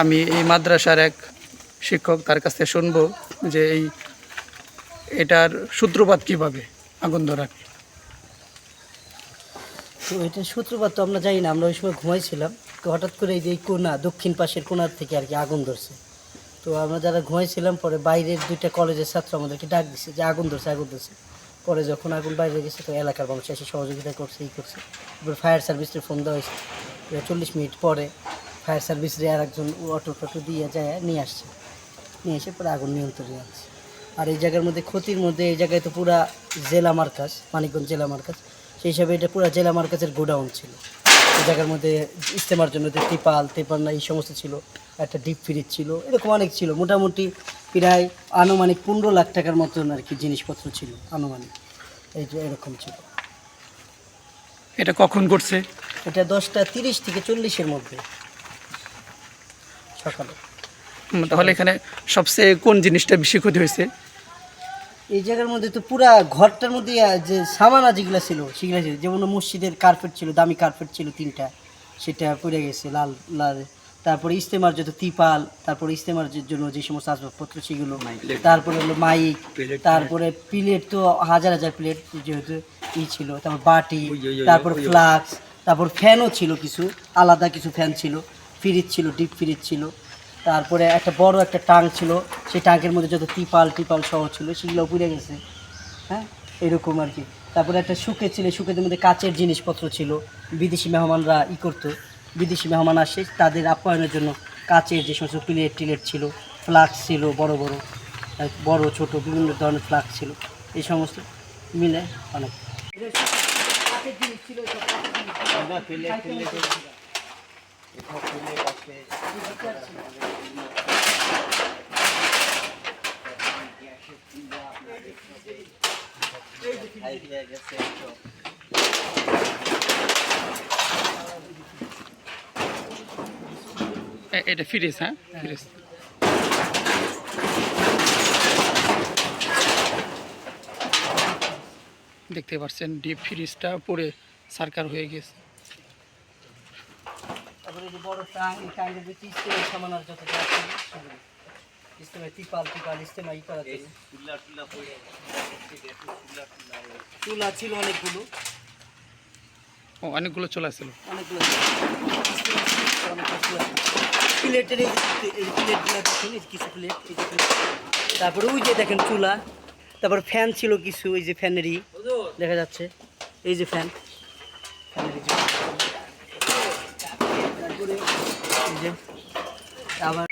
আমি এই মাদ্রাসার এক শিক্ষক, তার কাছ থেকে শুনবো যে এটার সূত্রপাত কিভাবে আগুন ধরার। তো এটার সূত্রপাত তো আমরা জানি না, আমরা ওই সময় ঘুমাইছিলাম। তো হঠাৎ করে এই যে কোনা দক্ষিণ পাশের কোনার থেকে আর কি আগুন ধরছে। তো আমরা যারা ঘুমাইছিলাম, পরে বাইরের 2টা কলেজের ছাত্র আমাদেরকে ডাক দিছে যে আগুন ধরছে, আগুন ধরছে। পরে যখন আগুন বাইরে গেছে, তো এলাকার মানুষ এসে সহযোগিতা করছে, করছে। এবার ফায়ার সার্ভিসের ফোন দেওয়া হয়েছে। 40 মিনিট পরে ফায়ার সার্ভিসের আর একজন অটো টটো দিয়ে যায় নিয়ে আসছে, নিয়ে এসে পরে আগুন নিয়ন্ত্রণে আনছে। আর এই জায়গার মধ্যে ক্ষতির মধ্যে এই জায়গায় তো পুরা জেলা মার্কাজ, মানিকগঞ্জ জেলা মার্কাজ, সেই হিসাবে এটা পুরা জেলা মার্কাজের গোডাউন ছিল। এই জায়গার মধ্যে ইস্তেমার জন্য যে তেপাল না এই সমস্ত ছিল, একটা ডিপ ফ্রিজ ছিল, এরকম অনেক ছিল। মোটামুটি প্রায় আনুমানিক 15 লাখ টাকার মতন আর কি জিনিসপত্র ছিল আনুমানিক, এই যে এরকম ছিল। এটা কখন করছে? এটা 10টা 30 থেকে 40-এর মধ্যে সকালে। তাহলে এখানে সবচেয়ে কোন জিনিসটা বেশি ক্ষতি হয়েছে? এই জায়গার মধ্যে তো পুরা ঘরটার মধ্যে যে সামানা যেগুলো ছিল সেগুলো ছিল, যেমন মসজিদের কার্পেট ছিল, দামি কার্পেট ছিল 3টা, সেটা পড়ে গেছে লাল লাল। তারপরে ইস্তেমার যত তিপাল, তারপরে ইস্তেমার জন্য যে সমস্ত আসবাবপত্র সেগুলো, তারপরে হলো মাইক, তারপরে প্লেট তো হাজার হাজার প্লেট যেহেতু ছিল, তারপর বাটি, তারপর ফ্লাক্স, তারপর ফ্যানও ছিল, কিছু আলাদা কিছু ফ্যান ছিল, ফ্রিজ ছিল, ডিপ ফ্রিজ ছিল। তারপরে একটা বড় একটা ট্যাঙ্ক ছিল, সেই ট্যাঙ্কের মধ্যে যত টিপাল সহ ছিল সেগুলো পুড়ে গেছে। হ্যাঁ, এরকম আর কি। তারপরে একটা শুকে ছিল, শুকের মধ্যে কাচের জিনিসপত্র ছিল। বিদেশি মেহমানরা করতো, বিদেশি মেহমান আসে তাদের আপ্যায়নের জন্য কাচের যে সমস্ত প্লেট টিলেট ছিল, ফ্লাক্স ছিল, বড় বড় বড় ছোট বিভিন্ন ধরনের ফ্লাক্স ছিল, এই সমস্ত মিলে অনেক কাচের জিনিস ছিল। এটা ফ্রিজ? হ্যাঁ, ফ্রিজ। দেখতে পাচ্ছেন ডিপ ফ্রিজটা পুড়ে সারকার হয়ে গেছে। তারপরে যে বড় ট্যাঙ্ক, এই ট্যাঙ্কের ভিতরে ইস্তেমার সামান আর যত যা ছিল সেগুলো, ইস্তেমায় তিপাল ইস্তেমাই করার জন্য চুলা ছিল অনেকগুলো, অনেকগুলো চলে ছিল, অনেকগুলো প্লেটের এই প্লেটগুলো দেখুন, কিছু প্লেট, এই যে তারপরে ওই যে দেখেন চুলা, তারপর ফ্যান ছিল কিছু, এই যে ফ্যানেরই দেখা যাচ্ছে, এই যে ফ্যান, ফ্যানেরই তারপরে এই যে আবার